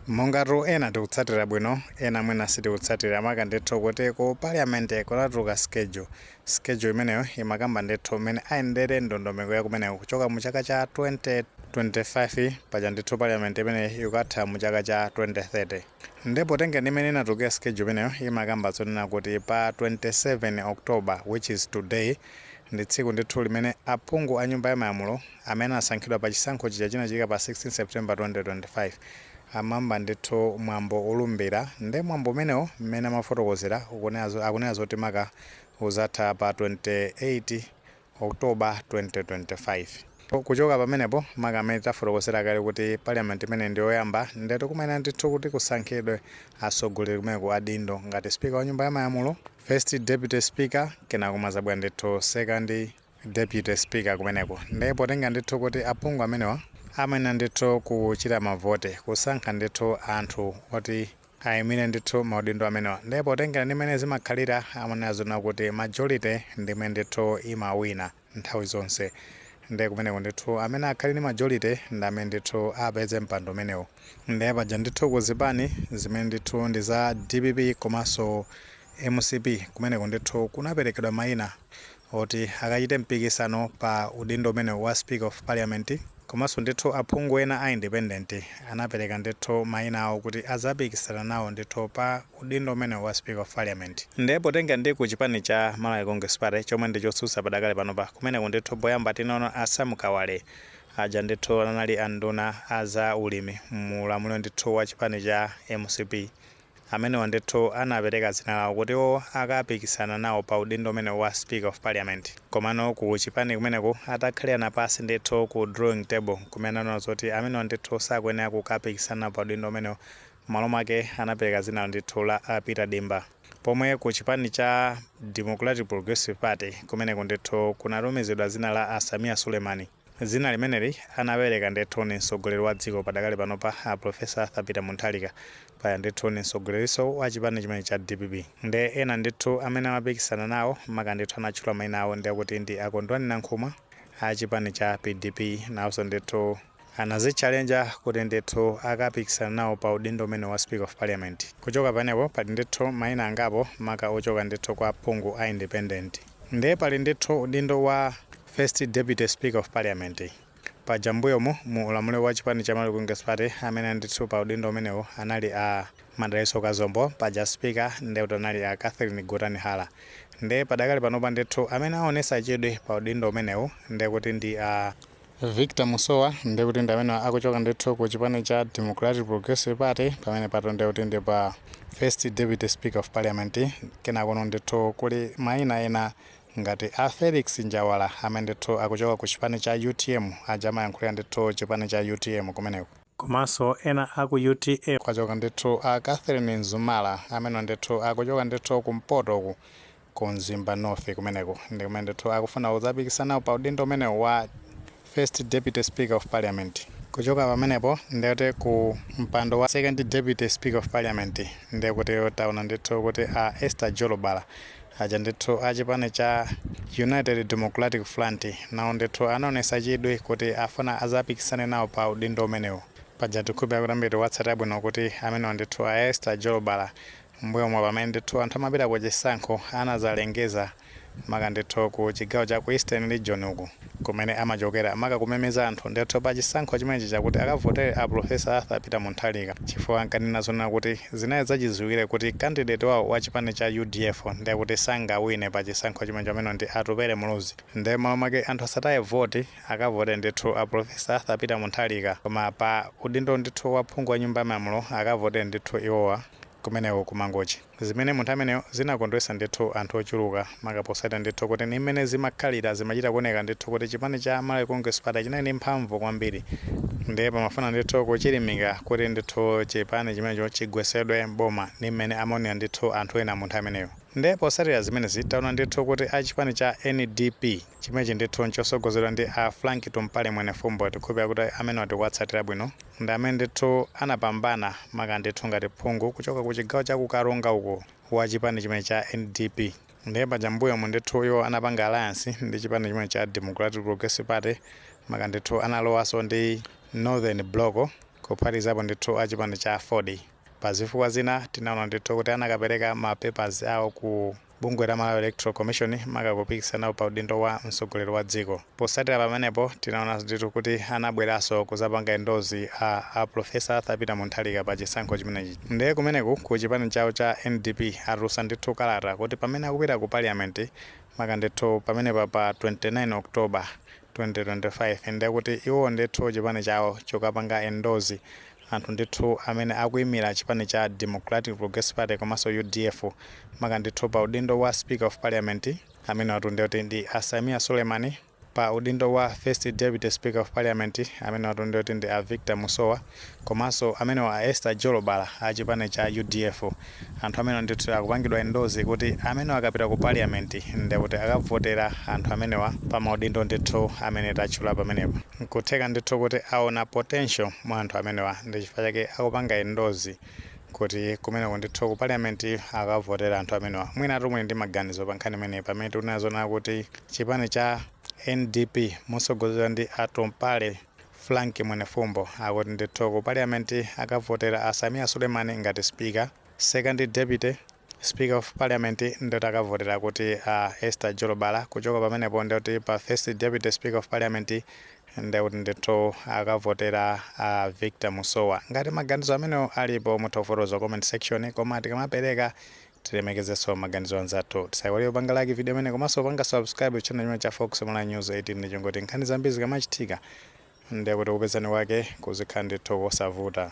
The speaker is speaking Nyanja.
Mongaru ena tikutsatira bwino ena mwina sitikutsatira maka ndithu kuti ku parliament kulatuluka schedule imeneyo imakamba ndithu mmene ayendere ndondomeko ya kumeneyo kuchoka mu chaka cha 2025 paja ndithu parliament imene ikatha mu chaka cha 2030 ndipo tenge ndimene inatuluka schedule imeneyo imakamba zonena kuti pa 27 October which is today ndi tsiku ndithu limene aphungu a nyumba ya malamulo amene asankhidwa pa chisankho chinachitika pa 16 September 2025 amamba ndithu mwambo olumbira ndi mwambo umenewo mmene amafotokozera akunena zoti maka uzatha pa 28 October 2025 kuchoka pamenepo maka amene tafotokozera kale kuti parliament imene ndi yoyamba ndeto kumene ndithu kuti kusankhidwe atsogoleri kumeneko adindo ngati speaker wa nyumba ya malamulo, first deputy speaker, kena kumazabwa ndithu second deputy speaker kumeneko ndipo tenga ndithu kuti aphungu amenewa amene ndithu kuchita mavote kusankha ndithu anthu oti ayimire ndithu maudindo amenewa ndipo tengera ndimene zimakhalira amene azona kuti majority ndimene ndithu imawina nthawi zonse ndi kumeneko ndithu amene akhali ndi majority ndi amene ndithu apeze mpando umenewo ndi paja ndithu kuzipani zimene ndithu ndi za DPP komanso MCP kumeneko ndithu kunaperekedwa mayina oti akachite mpikisano pa udindo umenewo wa speaker of parliament komanso ndithu aphungu ena a independent anapereka ndithu mayina awo kuti azapikisana nawo ndithu pa udindo umenewo wa speaker of parliament ndipo tenga ndi ku chipani cha Malawi Congress Party chomwe ndi chotsutsa padakale panopa kumeneko ndithu poyamba tinaona Sam Kawale aja ndithu anali anduna aza ulimi mulamuliro ndithu wa chipani cha MCP amene ndithu anapereka zina lawo kuti akapikisana nawo pa udindo umene wa speaker of parliament komano ku chipani kumeneko atakhalirana pasi ndithu ku drawing table kumene anaona zoti amene ndithu sakuyenera kukapikisana pa udindo umene malo make anapereka zina ndithu la Peter Dimba pomwe ku chipani cha Democratic Progressive Party kumeneko ndithu kunatumizidwa zina la Samia Sulemani zina limeneli anapereka ndithu ni mtsogoleri wa dziko padakale panopa Professor Arthur Peter Mutharika paya ndithu ni mtsogoleriso wa chipani chimene cha DPP ndi ena ndithu amene amapikisana nawo maka ndithu anatchula mayina awo ndi akuti ndi Akondwani Nankhumwa a chipani cha PDP nawonso ndithu anazichallenja kuti ndithu akapikisana nawo pa udindo umene wa speaker of parliament kuchoka panepo pali ndithu mayina angapo maka ochoka ndithu kwa aphungu a independent ndi pali ndithu udindo wa first deputy speaker of parliament paja mbuyomu mu ulamuliro wa chipani cha Malawi Congress Party amene ndithu pa udindo umenewo anali a Madaliso Kazombo paja speaker ndi anali a Catherine Gotani Hala ndi padakale panopa ndithu amene aonesa chidwi pa udindo umenewo ndi kuti ndi a Victor Musowa ndi kuti ndi amene akuchoka ndithu ku chipani cha Democratic Progressive Party pamene pato ndi kuti ndi pa first deputy speaker of parliament kenako ndithu kuli mayina ena ngati a Felix Njawala amene ndithu akuchoka ku chipani cha UTM aja amayankhulira ndithu chipani cha UTM kumeneko komanso ena aku UTA kwachoka ndithu a Catherine Nzumala amene ndithu akuchoka ndithu kumpoto ku Mzimba North kumeneko ndi kumene ndithu akufuna kuzapikisana pa udindo umenewo wa first deputy speaker of parliament kuchoka pamenepo ndiyoti ku mpando wa second deputy speaker of parliament ndikuti taona ndithu kuti a Esther Jolobala aja ndithu a chipani cha United Democratic Front nawo ndithu anaonesa chidwi kuti afuna azapikisane nawo pa udindo umenewo paja tikhupira kuti ambiri watsatira bwino kuti amene ndithu a Esther Jolobala mbuyo mwa pamene ndithu anthu amapita ku chisankho anazalengeza maka ndithu ku chigawo cha ku Eastern Region uku kumene amachokera maka kumemeza anthu ndithu pa chisankho chimenechi chakuti akavotere a Professor Arthur Peter Mutharika chifukwa ankanena zonena kuti zinaye zachidziwikire kuti candidate wawo wa chipani cha UDF ndi kuti sangawine pa chisankho chimenechi amene ndi Atupele Muluzi ndi malo make anthu asataye voti akavote ndithu a Professor Arthur Peter Mutharika koma pa udindo ndithu wa phungu wa nyumba ya malamulo akavote ndithu iwowa kumeneko kumangochi zimene munthu ameneyo zinakondwesa ndithu anthu ochuluka makaposata ndithu kuti ni mmene zimakhalira zimachita kuoneka ndithu kuti chipani cha Malawi Congress Party chinali ndi mphamvu kwambiri ndiye pamafuna ndithu kuchilimika kuti ndithu chipani chimenecho chigwesedwe boma ni mmene amaonera ndithu anthu ena munthu ameneyo ndiye posatira zimene zitaona ndithu kuti a chipani cha NDP chimenechi ndithu nchosogozedwa ndi a Frank Tumpale Mwene Fumbo tikhupira kuti amene watikuwatsatira bwino ndi amene ndithu anapambana maka ndithu ngati phungu kuchoka ku chigawo cha Kukaronga uko wa chipani chimene cha NDP ndiye paja mbuyo mu ndithu yo anapanga alliance ndi chipani chimene cha Democratic Progressive Party maka ndithu analowaso ndi Northern Bloc kuphatikizapo ndithu a chipani cha Ford. Pa zifukwa zina tinaona ndithu kuti anakapereka mapepers awo ku bungwe la Malawi Electoral Commission makakupikisanawo pa udindo wa mtsogoleri wa dziko. Posatira pamenepo tinaona ndithu kuti anabweranso kuzapanga endozi a Profesa Arthur Peter Mutharika pa chisankho chimenechi. Ndiye kumeneku ku chipani chawo cha NDP atulutsa ndithu kalata kuti pamene akupita ku parliament makandithu pamenepa pa 29 October 2025 ndiye kuti iwo ndithu chipani chawo chokapanga endozi anthu ndithu amene akuyimira chipani cha Democratic Progressive Party komanso UDF makandithu pa udindo wa Speaker of Parliament amene watunde kuti ndi Samia Suleiman, pa udindo wa First Deputy Speaker of Parliament amene watunde kuti ndi Victor Musowa, komanso amene wa Esther Jolobala a chipani cha UDF. Anthu amene ndithu akupangidwa endozi kuti amene akapita ku parliament ndiye kuti akavotera anthu amenewa pa maudindo ndithu amene tatchula pamenepo. Nkutheka ndithu kuti aona potential mwa anthu amenewa ndi chifukwa chake akupanga endozi kuti kumeneko ndithu ku parliament akavotera anthu amenewa. Mwina tumwe ndi maganizo pa nkhani imeneyi pamene tinazona kuti chipani cha NDP motsogozedwa ndi Atompale Frank Mwenefumbo akuti ndithu ku parliament akavotera a Samia Suleiman ngati speaker, second deputy speaker of parliament ndoti akavotera kuti Esther Jolobala, kuchoka pamenepo ndoti pa first deputy speaker of parliament ndikuti ndithu akavotera Victor Musowa. Ngati maganizo amenewo alipo mutafotokoza comment section, koma tikamapereka tilemekezenso maganizo anzathu. Tisayiwale kupanga like video imene komanso panga subscribe channel chimene cha Fox Malawi News 18 ndicho ngoti nkhani zambiri zikamachitika ndiye kuti kupezani kwake kuzikhala ndithu kosavuta.